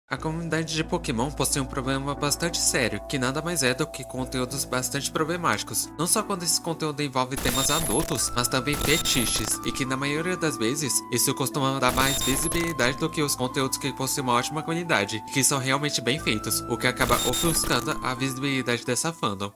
A comunidade de Pokémon possui um problema bastante sério, que nada mais é do que conteúdos bastante problemáticos. Não só quando esse conteúdo envolve temas adultos, mas também fetiches, e que na maioria das vezes, isso costuma dar mais visibilidade do que os conteúdos que possuem uma ótima qualidade, e que são realmente bem feitos, o que acaba ofuscando a visibilidade dessa fandom.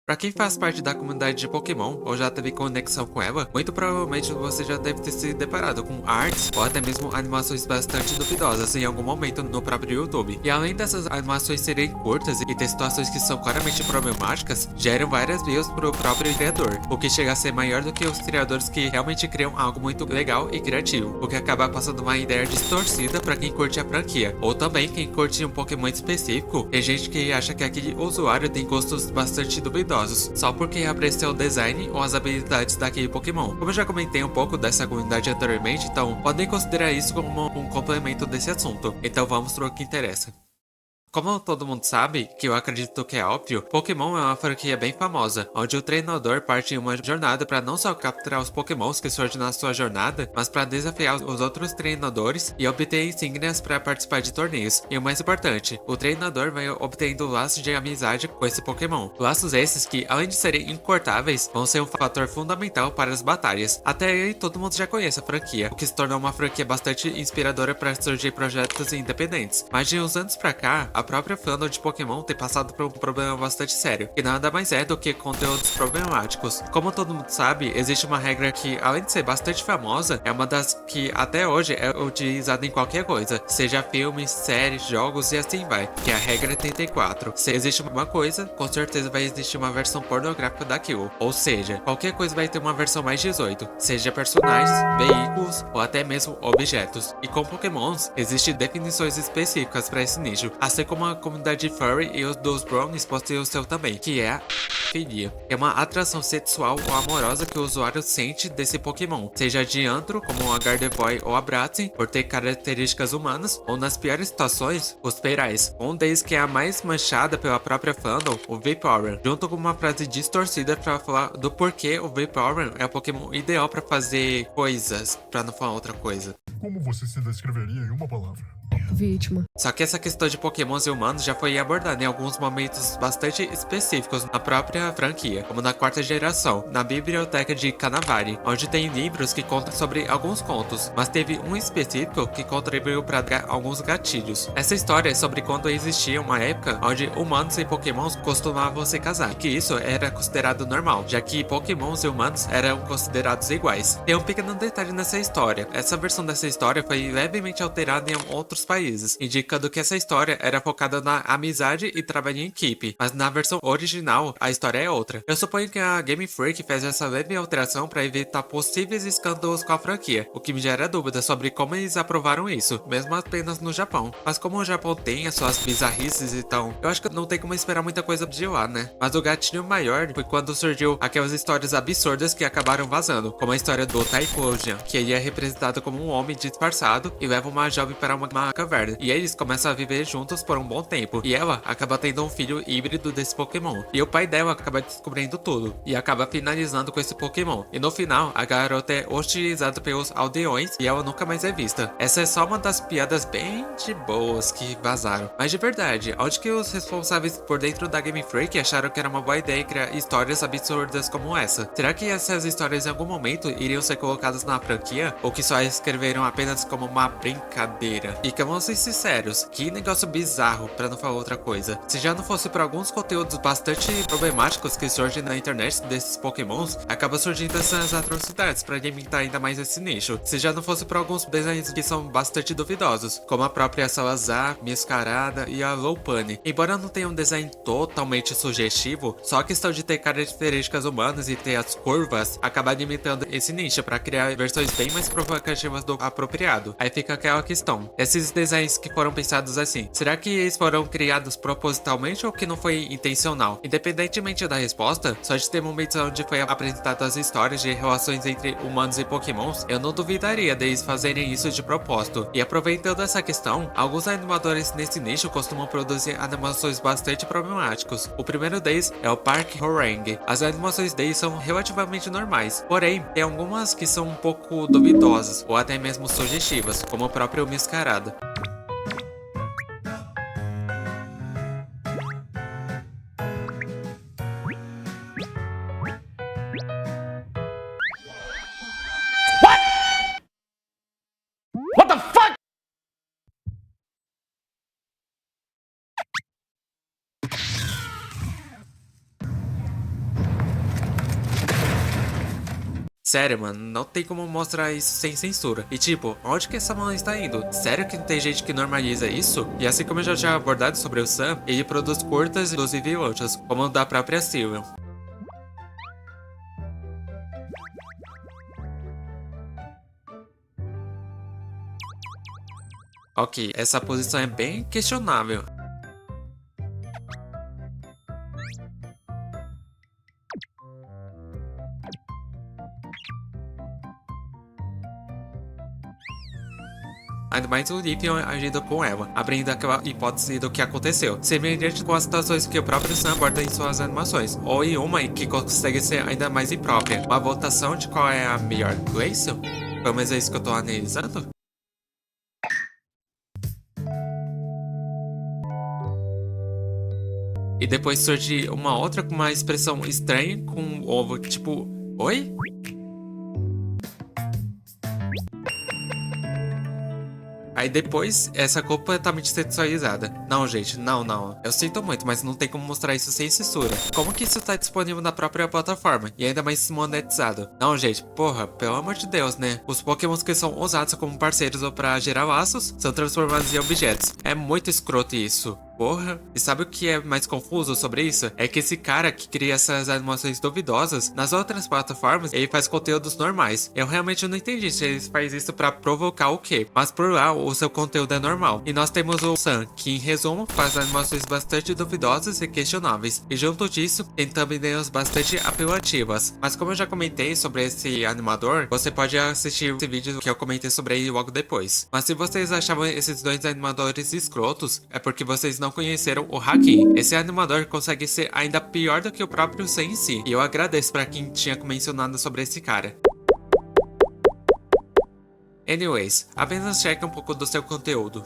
Pra quem faz parte da comunidade de Pokémon ou já teve conexão com ela, muito provavelmente você já deve ter se deparado com artes ou até mesmo animações bastante duvidosas em algum momento no próprio YouTube. E além dessas animações serem curtas e ter situações que são claramente problemáticas, geram várias views pro próprio criador, o que chega a ser maior do que os criadores que realmente criam algo muito legal e criativo, o que acaba passando uma ideia distorcida pra quem curte a franquia, ou também quem curte um Pokémon específico. Tem gente que acha que aquele usuário tem gostos bastante duvidosos só porque aprecia o design ou as habilidades daquele Pokémon. Como eu já comentei um pouco dessa comunidade anteriormente, então podem considerar isso como um complemento desse assunto. Então vamos para o que interessa. Como todo mundo sabe, que eu acredito que é óbvio, Pokémon é uma franquia bem famosa, onde o treinador parte em uma jornada para não só capturar os Pokémons que surgem na sua jornada, mas para desafiar os outros treinadores e obter insígnias para participar de torneios. E o mais importante, o treinador vai obtendo laços de amizade com esse Pokémon. Laços esses que, além de serem incortáveis, vão ser um fator fundamental para as batalhas. Até aí todo mundo já conhece a franquia, o que se tornou uma franquia bastante inspiradora para surgir projetos independentes. Mas de uns anos pra cá, a própria fandom de Pokémon tem passado por um problema bastante sério, que nada mais é do que conteúdos problemáticos. Como todo mundo sabe, existe uma regra que, além de ser bastante famosa, é uma das que até hoje é utilizada em qualquer coisa, seja filmes, séries, jogos e assim vai, que é a regra 34. Se existe uma coisa, com certeza vai existir uma versão pornográfica daquilo, ou seja, qualquer coisa vai ter uma versão mais 18, seja personagens, veículos ou até mesmo objetos. E com Pokémons, existem definições específicas para esse nicho, assim como a comunidade furry e os dos brownies possuem o seu também, que é a filia. É uma atração sexual ou amorosa que o usuário sente desse Pokémon, seja de antro, como a Gardevoir ou a Bratzin, por ter características humanas, ou nas piores situações, os Peirais. Um deles que é a mais manchada pela própria fandom, o Vaporeon, junto com uma frase distorcida para falar do porquê o Vaporeon é o Pokémon ideal para fazer coisas, para não falar outra coisa. Como você se descreveria em uma palavra? Vítima. Só que essa questão de Pokémons e humanos já foi abordada em alguns momentos bastante específicos na própria franquia, como na quarta geração, na biblioteca de Canavari, onde tem livros que contam sobre alguns contos, mas teve um específico que contribuiu para dar alguns gatilhos. Essa história é sobre quando existia uma época onde humanos e Pokémons costumavam se casar, que isso era considerado normal, já que Pokémons e humanos eram considerados iguais. Tem um pequeno detalhe nessa história, essa versão dessa história foi levemente alterada em outros países, indicando que essa história era focada na amizade e trabalho em equipe, mas na versão original a história é outra. Eu suponho que a Game Freak fez essa leve alteração para evitar possíveis escândalos com a franquia, o que me gera dúvida sobre como eles aprovaram isso, mesmo apenas no Japão. Mas como o Japão tem as suas bizarrices, então eu acho que não tem como esperar muita coisa de lá, né? Mas o gatilho maior foi quando surgiu aquelas histórias absurdas que acabaram vazando, como a história do Typhlosion, que ele é representado como um homem disfarçado e leva uma jovem para uma caverna, e eles começam a viver juntos por um bom tempo, e ela acaba tendo um filho híbrido desse Pokémon, e o pai dela acaba descobrindo tudo, e acaba finalizando com esse Pokémon, e no final, a garota é hostilizada pelos aldeões, e ela nunca mais é vista. Essa é só uma das piadas bem de boas que vazaram, mas de verdade, onde que os responsáveis por dentro da Game Freak acharam que era uma boa ideia criar histórias absurdas como essa? Será que essas histórias em algum momento iriam ser colocadas na franquia, ou que só escreveram apenas como uma brincadeira? E que vamos ser sinceros, que negócio bizarro, pra não falar outra coisa. Se já não fosse por alguns conteúdos bastante problemáticos que surgem na internet desses Pokémons, acaba surgindo essas atrocidades pra alimentar ainda mais esse nicho. Se já não fosse por alguns designs que são bastante duvidosos, como a própria Salazar, Mascarada e a Lopunny. Embora não tenha um design totalmente sugestivo, só a questão de ter características humanas e ter as curvas acaba alimentando esse nicho pra criar versões bem mais provocativas do apropriado. Aí fica aquela questão, esses esses desenhos que foram pensados assim, será que eles foram criados propositalmente ou que não foi intencional? Independentemente da resposta, só de ter momentos onde foi apresentado as histórias de relações entre humanos e pokémons, eu não duvidaria deles fazerem isso de propósito. E aproveitando essa questão, alguns animadores nesse nicho costumam produzir animações bastante problemáticas. O primeiro deles é o Park Horang. As animações deles são relativamente normais, porém, tem algumas que são um pouco duvidosas, ou até mesmo sugestivas, como o próprio Mascarada. Sério, mano, não tem como mostrar isso sem censura. E tipo, onde que essa mão está indo? Sério que não tem gente que normaliza isso? E assim como eu já tinha abordado sobre o Sam, ele produz curtas, inclusive outras, como o da própria Sylveon. Ok, essa posição é bem questionável. Ainda mais o Leafeon agindo com ela, abrindo aquela hipótese do que aconteceu, semelhante com as situações que o próprio Sam aborda em suas animações, ou em uma que consegue ser ainda mais imprópria. Uma votação de qual é a melhor Glaceon? Pelo menos é isso que eu tô analisando? E depois surge uma outra com uma expressão estranha com um ovo, tipo, oi? Aí depois, essa completamente sexualizada. Não, gente, não. Eu sinto muito, mas não tem como mostrar isso sem censura. Como que isso tá disponível na própria plataforma? E ainda mais monetizado? Não, gente, porra, pelo amor de Deus, né? Os pokémons que são usados como parceiros ou pra gerar laços, são transformados em objetos. É muito escroto isso. Porra, e sabe o que é mais confuso sobre isso? É que esse cara que cria essas animações duvidosas, nas outras plataformas, ele faz conteúdos normais. Eu realmente não entendi se ele faz isso pra provocar o quê. Mas por lá, o seu conteúdo é normal. E nós temos o Sam, que em resumo, faz animações bastante duvidosas e questionáveis. E junto disso, tem thumbnails bastante apelativas. Mas como eu já comentei sobre esse animador, você pode assistir esse vídeo que eu comentei sobre ele logo depois. Mas se vocês achavam esses dois animadores escrotos, é porque vocês não conheceram o Hakim. Esse animador consegue ser ainda pior do que o próprio Sam em si. E eu agradeço pra quem tinha mencionado sobre esse cara. Anyways, apenas cheque um pouco do seu conteúdo.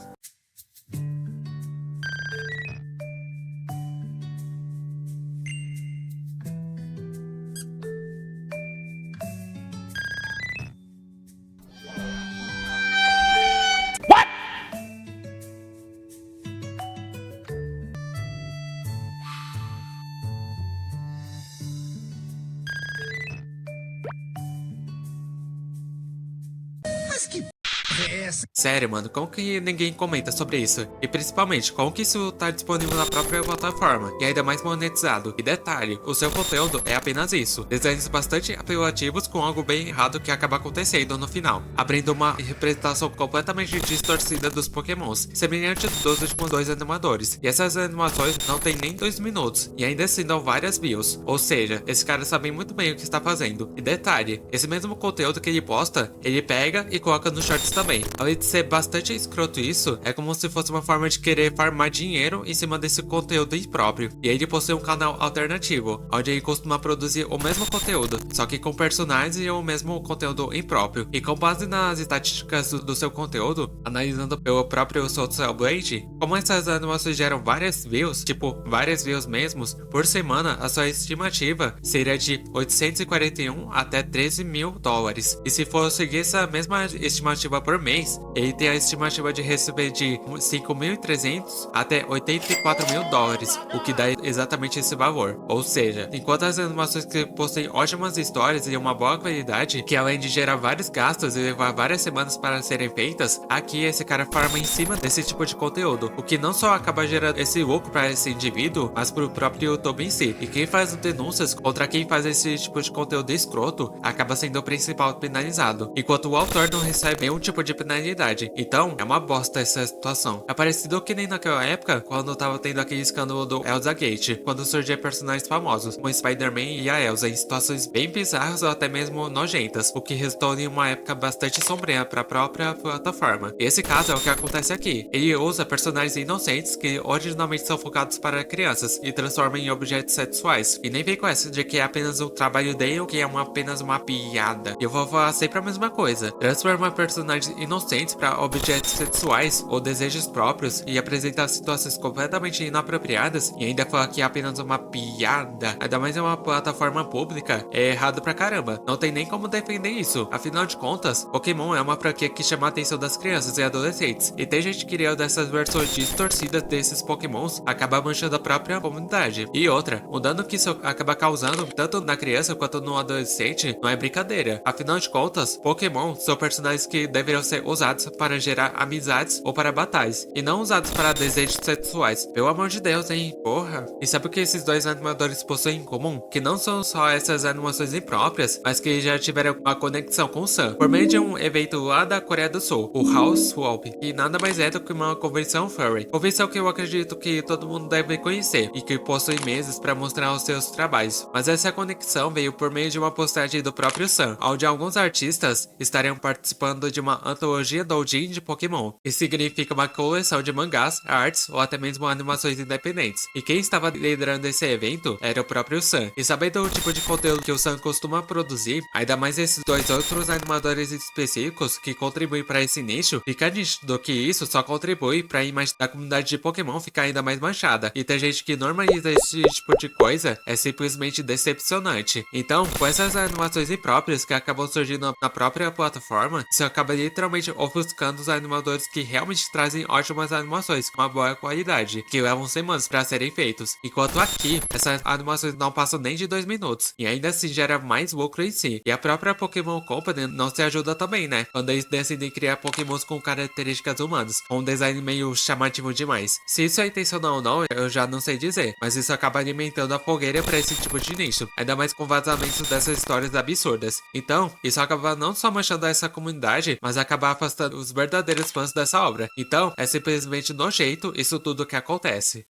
Sério, mano, como que ninguém comenta sobre isso? E principalmente, como que isso tá disponível na própria plataforma? E ainda mais monetizado. E detalhe, o seu conteúdo é apenas isso. Desenhos bastante apelativos com algo bem errado que acaba acontecendo no final. Abrindo uma representação completamente distorcida dos pokémons. Semelhante dos últimos dois animadores. E essas animações não tem nem 2 minutos. E ainda assim dão várias views. Ou seja, esse cara sabe muito bem o que está fazendo. E detalhe, esse mesmo conteúdo que ele posta, ele pega e coloca nos shorts também. Além de ser bastante escroto isso, é como se fosse uma forma de querer farmar dinheiro em cima desse conteúdo impróprio. E ele possui um canal alternativo, onde ele costuma produzir o mesmo conteúdo, só que com personagens e o mesmo conteúdo impróprio. E com base nas estatísticas do seu conteúdo, analisando pelo próprio Social Blade, como essas animações geram várias views, tipo, várias views mesmos, por semana a sua estimativa seria de 841 até 13 mil dólares. E se for seguir essa mesma estimativa por mês, ele tem a estimativa de receber de 5.300 até 84 mil dólares, o que dá exatamente esse valor. Ou seja, enquanto as animações que possuem ótimas histórias e uma boa qualidade, que além de gerar vários gastos e levar várias semanas para serem feitas, aqui esse cara farma em cima desse tipo de conteúdo, o que não só acaba gerando esse lucro para esse indivíduo, mas para o próprio YouTube em si. E quem faz denúncias contra quem faz esse tipo de conteúdo escroto acaba sendo o principal penalizado, enquanto o autor não recebe nenhum tipo tipo de penalidade. Então, é uma bosta essa situação. É parecido que nem naquela época, quando tava tendo aquele escândalo do Elsa Gate, quando surgiam personagens famosos, como Spider-Man e a Elsa, em situações bem bizarras ou até mesmo nojentas, o que resultou em uma época bastante sombria para a própria plataforma. E esse caso é o que acontece aqui. Ele usa personagens inocentes que originalmente são focados para crianças e transforma em objetos sexuais. E nem vem com essa de que é apenas o trabalho dele ou que é apenas uma piada. E eu vou falar sempre a mesma coisa. Transformar personagens inocentes para objetos sexuais ou desejos próprios e apresentar situações completamente inapropriadas e ainda falar que é apenas uma piada, ainda mais em uma plataforma pública, é errado pra caramba. Não tem nem como defender isso. Afinal de contas, Pokémon é uma franquia que chama a atenção das crianças e adolescentes. E tem gente que criando essas versões distorcidas desses Pokémons acaba manchando a própria comunidade. E outra, o dano que isso acaba causando tanto na criança quanto no adolescente não é brincadeira. Afinal de contas, Pokémon são personagens que deveriam ser usados para gerar amizades ou para batalhas, e não usados para desejos sexuais. Pelo amor de Deus, hein? Porra! E sabe o que esses dois animadores possuem em comum? Que não são só essas animações impróprias, mas que já tiveram uma conexão com o Sun, por meio de um evento lá da Coreia do Sul, o House Swap, que nada mais é do que uma convenção furry. Convenção que eu acredito que todo mundo deve conhecer, e que possui meses para mostrar os seus trabalhos. Mas essa conexão veio por meio de uma postagem do próprio Sun, onde alguns artistas estariam participando de uma antologia doujin de Pokémon, que significa uma coleção de mangás, artes ou até mesmo animações independentes. E quem estava liderando esse evento era o próprio Sun. E sabendo o tipo de conteúdo que o Sun costuma produzir, ainda mais esses dois outros animadores específicos que contribuem para esse nicho, fica nítido que isso só contribui para a imagem da comunidade de Pokémon ficar ainda mais manchada. E tem gente que normaliza esse tipo de coisa, é simplesmente decepcionante. Então, com essas animações impróprias que acabam surgindo na própria plataforma, isso acaba literalmente ofuscando os animadores que realmente trazem ótimas animações com uma boa qualidade, que levam semanas para serem feitos. Enquanto aqui, essas animações não passam nem de 2 minutos, e ainda assim gera mais lucro em si. E a própria Pokémon Company não se ajuda também, né? Quando eles decidem criar Pokémons com características humanas, com um design meio chamativo demais. Se isso é intencional ou não, eu já não sei dizer, mas isso acaba alimentando a fogueira para esse tipo de nicho, ainda mais com vazamentos dessas histórias absurdas. Então, isso acaba não só manchando essa comunidade, mas acaba afastando os verdadeiros fãs dessa obra. Então, é simplesmente nojento isso tudo que acontece.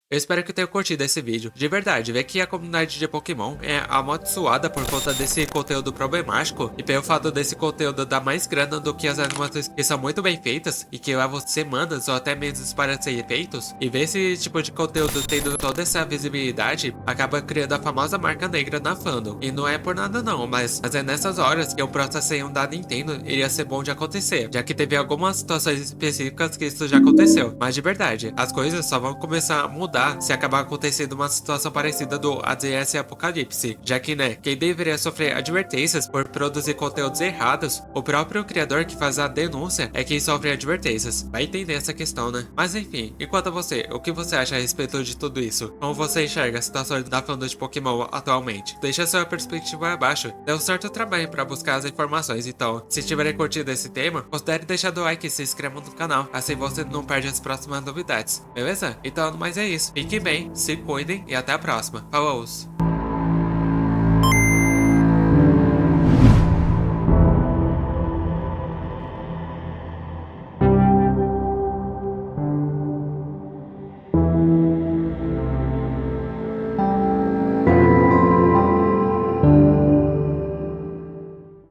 Eu espero que tenha curtido esse vídeo. De verdade, ver que a comunidade de Pokémon é amaldiçoada por conta desse conteúdo problemático e pelo fato desse conteúdo dar mais grana do que as animações que são muito bem feitas e que levam semanas ou até meses para serem feitos, e ver esse tipo de conteúdo tendo toda essa visibilidade acaba criando a famosa marca negra na fandom. E não é por nada não, mas é nessas horas que o processo da Nintendo iria ser bom de acontecer, já que teve algumas situações específicas que isso já aconteceu. Mas de verdade, as coisas só vão começar a mudar se acabar acontecendo uma situação parecida do ADS Apocalipse, já que, né, quem deveria sofrer advertências por produzir conteúdos errados, o próprio criador que faz a denúncia é quem sofre advertências. Vai entender essa questão, né? Mas enfim, enquanto você, o que você acha a respeito de tudo isso? Como você enxerga a situação da fandom de Pokémon atualmente? Deixa sua perspectiva abaixo. Deu um certo trabalho para buscar as informações, então, se tiverem curtido esse tema, considere deixar o like e se inscreva no canal, assim você não perde as próximas novidades, beleza? Então, no mais é isso. Fiquem bem, se cuidem e até a próxima. Falou!